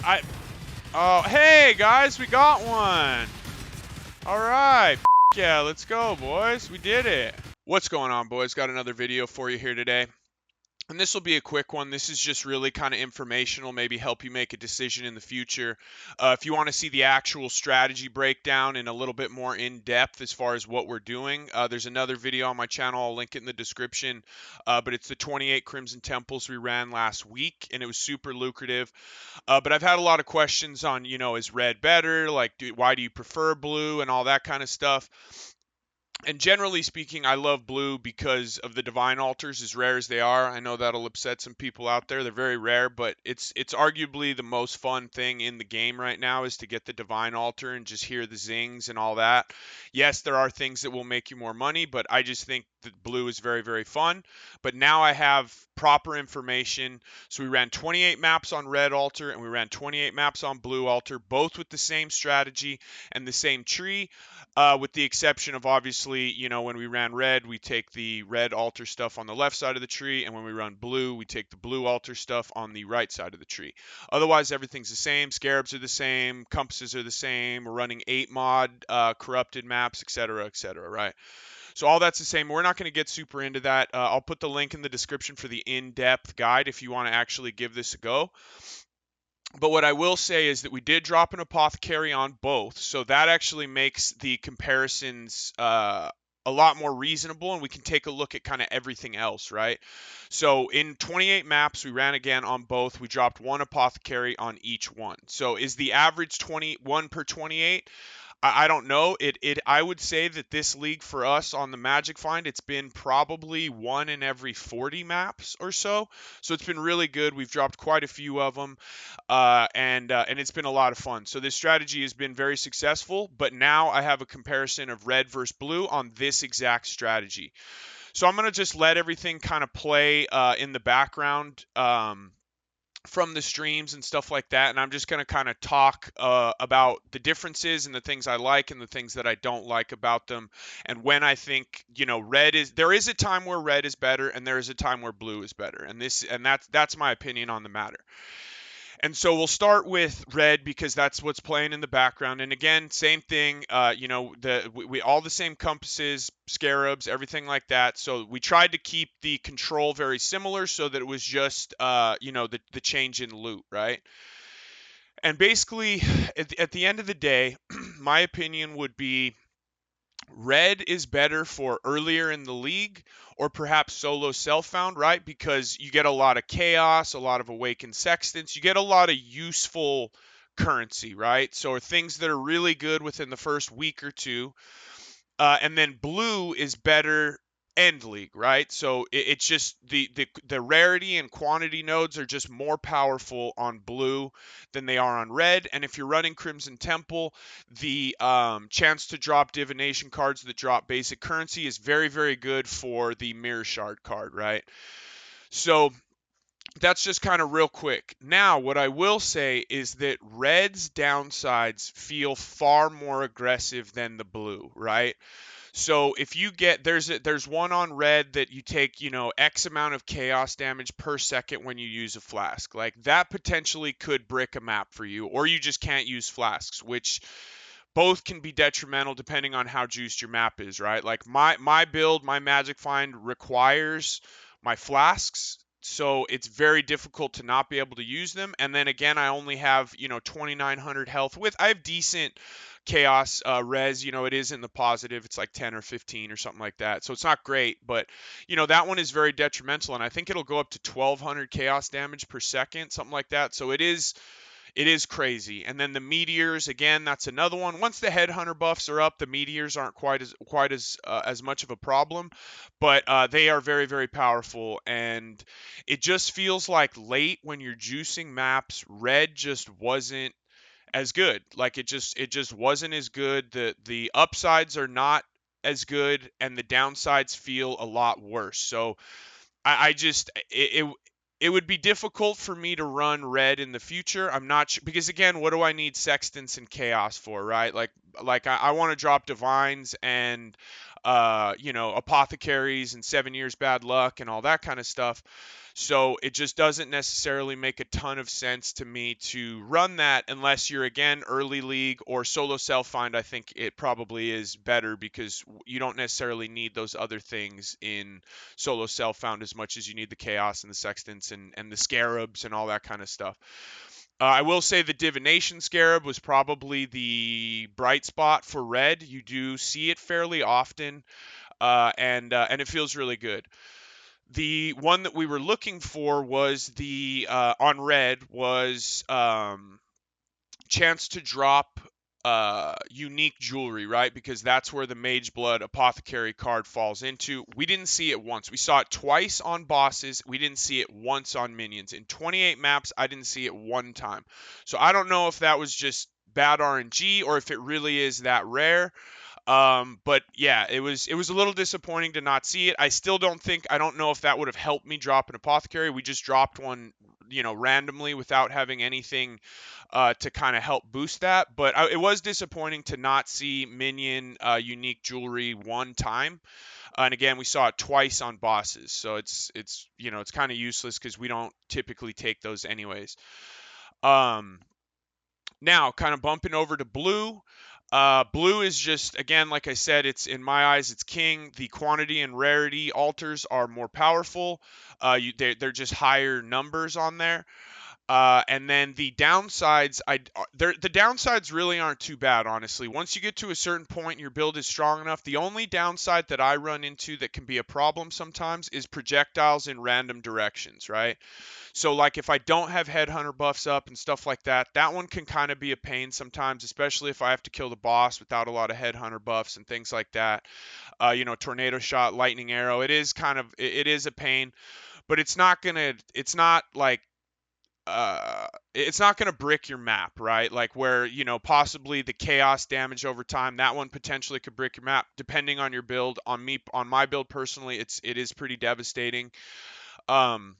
Oh, hey guys, we got one. All right. Yeah, let's go, boys. We did it. What's going on, boys? Got another video for you here today. And this will be a quick one. This is just really kind of informational, maybe help you make a decision in the future. If you want to see the actual strategy breakdown and a little bit more in depth as far as what we're doing, there's another video on my channel. I'll link it in the description. But it's the 28 Crimson Temples we ran last week, and it was super lucrative. But I've had a lot of questions on, is red better? Like, why do you prefer blue and all that kind of stuff? And generally speaking, I love blue because of the divine altars, as rare as they are. I know that'll upset some people out there. They're very rare, but it's arguably the most fun thing in the game right now is to get the divine altar and just hear the zings and all that. Yes, there are things that will make you more money, but I just think that blue is very, very fun. But now I have proper information. So we ran 28 maps on red altar and we ran 28 maps on blue altar, both with the same strategy and the same tree. With the exception of obviously, when we ran red, we take the red altar stuff on the left side of the tree, and when we run blue, we take the blue altar stuff on the right side of the tree. Otherwise, everything's the same. Scarabs are the same. Compasses are the same. We're running 8 mod corrupted maps, etc., etc., right? So all that's the same. We're not going to get super into that. I'll put the link in the description for the in-depth guide if you want to actually give this a go. But what I will say is that we did drop an apothecary on both, so that actually makes the comparisons a lot more reasonable, and we can take a look at kind of everything else, right? So in 28 maps, we ran again on both. We dropped one apothecary on each one. So is the average 21 per 28? I don't know. I would say that this league for us on the Magic Find, it's been probably one in every 40 maps or so. So it's been really good. We've dropped quite a few of them, and it's been a lot of fun. So this strategy has been very successful. But now I have a comparison of red versus blue on this exact strategy. So I'm gonna just let everything kind of play in the background. From the streams and stuff like that, and I'm just going to kind of talk about the differences and the things I like and the things that I don't like about them, and when I think there is a time where red is better and there is a time where blue is better, and that's my opinion on the matter. And we'll start with red because that's what's playing in the background. And again, same thing. We all the same compasses, scarabs, everything like that. So we tried to keep the control very similar so that it was just the change in loot, right? And basically, at the end of the day, my opinion would be red is better for earlier in the league or perhaps solo self-found, right? Because you get a lot of chaos, a lot of awakened sextants, you get a lot of useful currency, right? So things that are really good within the first week or two. And then blue is better end league, right? So it's just the rarity and quantity nodes are just more powerful on blue than they are on red. And if you're running Crimson Temple, the chance to drop divination cards that drop basic currency is very, very good for the mirror shard card, right? So that's just kind of real quick. Now, what I will say is that red's downsides feel far more aggressive than the blue, right? So if you get there's one on red that you take, X amount of chaos damage per second when you use a flask. Like that potentially could brick a map for you, or you just can't use flasks, which both can be detrimental depending on how juiced your map is, right? Like my build, my Magic Find requires my flasks, so it's very difficult to not be able to use them. And then again, I only have 2,900 health with. I have decent chaos res. It is in the positive. It's like 10 or 15 or something like that. So it's not great, but that one is very detrimental, and I think it'll go up to 1,200 chaos damage per second, something like that. So it is crazy. And then the meteors, again, that's another one. Once the headhunter buffs are up, the meteors aren't quite as much of a problem, but they are very, very powerful. And it just feels like late when you're juicing maps, red just wasn't as good. Like it just wasn't as good. The upsides are not as good, and the downsides feel a lot worse. So I just it would be difficult for me to run red in the future. I'm not sure because again, what do I need sextants and chaos for, right? Like Like I want to drop divines and apothecaries and 7 years bad luck and all that kind of stuff. So it just doesn't necessarily make a ton of sense to me to run that unless you're again early league or solo self find. I think it probably is better because you don't necessarily need those other things in solo self found as much as you need the chaos and the sextants and the scarabs and all that kind of stuff. I will say the divination scarab was probably the bright spot for red. You do see it fairly often, and it feels really good. The one that we were looking for was the on red was chance to drop unique jewelry, right? Because that's where the mageblood apothecary card falls into. We didn't see it once. We saw it twice on bosses. We didn't see it once on minions. In 28 maps, I didn't see it one time. So I don't know if that was just bad RNG or if it really is that rare. But yeah, it was a little disappointing to not see it. I don't know if that would have helped me drop an apothecary. We just dropped one, randomly without having anything to kind of help boost that. But it was disappointing to not see minion unique jewelry one time. And again, we saw it twice on bosses, so it's kind of useless because we don't typically take those anyways. Um, Now, kind of bumping over to blue. Blue is just, again, like I said, it's in my eyes, it's king. The quantity and rarity altars are more powerful. They're just higher numbers on there. And then the downsides, the downsides really aren't too bad, honestly. Once you get to a certain point, your build is strong enough. The only downside that I run into that can be a problem sometimes is projectiles in random directions, right? So like if I don't have headhunter buffs up and stuff like that, that one can kind of be a pain sometimes, especially if I have to kill the boss without a lot of headhunter buffs and things like that. Tornado shot, lightning arrow. It is a pain, but it's not gonna brick your map, right? Like where possibly the chaos damage over time, that one potentially could brick your map depending on your build. On my build personally, it is pretty devastating. Um,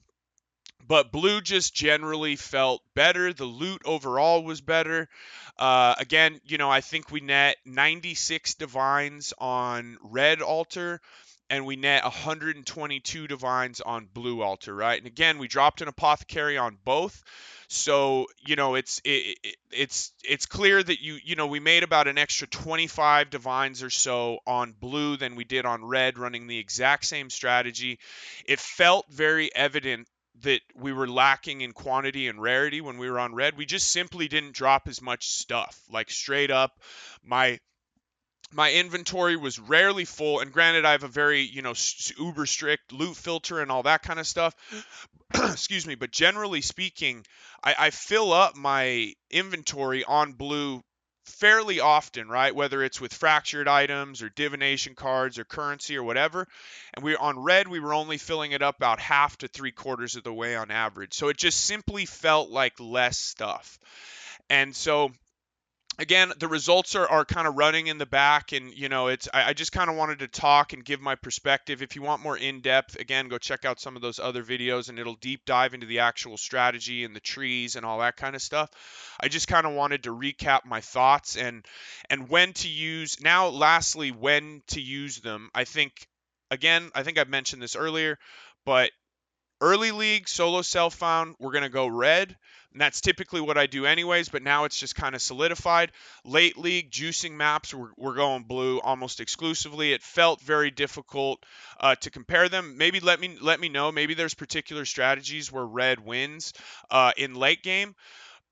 but blue just generally felt better. The loot overall was better. Again, I think we net 96 divines on red altar, and we net 122 divines on blue altar, right? And again, we dropped an apothecary on both. So, it's clear that we made about an extra 25 divines or so on blue than we did on red, running the exact same strategy. It felt very evident that we were lacking in quantity and rarity when we were on red. We just simply didn't drop as much stuff. Like straight up, my my inventory was rarely full. And granted, I have a very uber strict loot filter and all that kind of stuff. Excuse me, but generally speaking, I fill up my inventory on blue fairly often, right? Whether it's with fractured items or divination cards or currency or whatever. And we on red, we were only filling it up about half to 3/4 of the way on average. So it just simply felt like less stuff. And so again, the results are kind of running in the back, and I just kind of wanted to talk and give my perspective. If you want more in depth, again, go check out some of those other videos, and it'll deep dive into the actual strategy and the trees and all that kind of stuff. I just kind of wanted to recap my thoughts and when to use. Now, lastly, when to use them. I think I've mentioned this earlier, but early league, solo self found, we're going to go red. And that's typically what I do anyways, but now it's just kind of solidified. Late league, juicing maps, we're going blue almost exclusively. It felt very difficult to compare them. Maybe let me know. Maybe there's particular strategies where red wins in late game.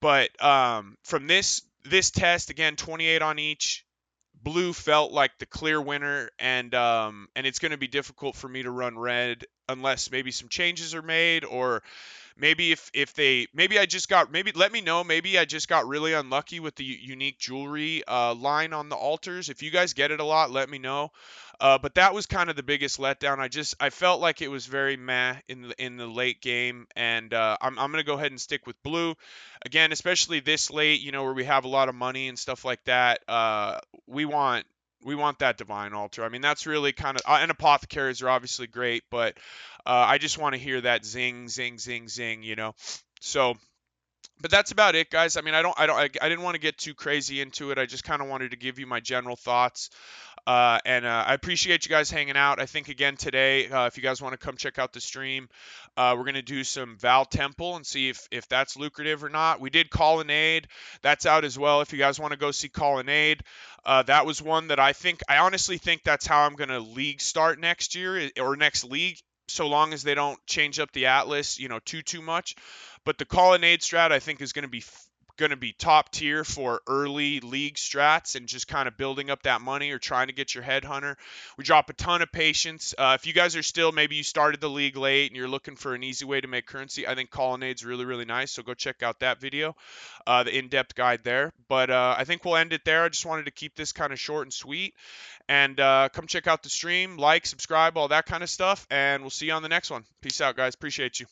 But from this test, again, 28 on each, blue felt like the clear winner, and it's going to be difficult for me to run red unless maybe some changes are made, or maybe if they maybe I just got maybe let me know, maybe I just got really unlucky with the unique jewelry line on the altars. If you guys get it a lot, let me know. But that was kind of the biggest letdown. I felt like it was very meh in the late game, and I'm gonna go ahead and stick with blue again, especially this late, where we have a lot of money and stuff like that. We want that divine altar. I mean, that's really kind of and apothecaries are obviously great, but I just want to hear that zing, zing, zing, zing. So But that's about it, guys. I mean, I didn't want to get too crazy into it. I just kind of wanted to give you my general thoughts. And I appreciate you guys hanging out. I think again today, if you guys want to come check out the stream, we're gonna do some Val Temple and see if that's lucrative or not. We did Colonnade, that's out as well. If you guys want to go see Colonnade, that was one that I honestly think that's how I'm gonna league start next year or next league. So long as they don't change up the Atlas, too much. But the Colonnade strat I think is going to be top tier for early league strats and just kind of building up that money or trying to get your headhunter. We drop a ton of patience. If you guys are still, maybe you started the league late and you're looking for an easy way to make currency, I think Colonnade's really, really nice. So go check out that video, the in-depth guide there. But I think we'll end it there. I just wanted to keep this kind of short and sweet. And come check out the stream, like, subscribe, all that kind of stuff. And we'll see you on the next one. Peace out, guys. Appreciate you.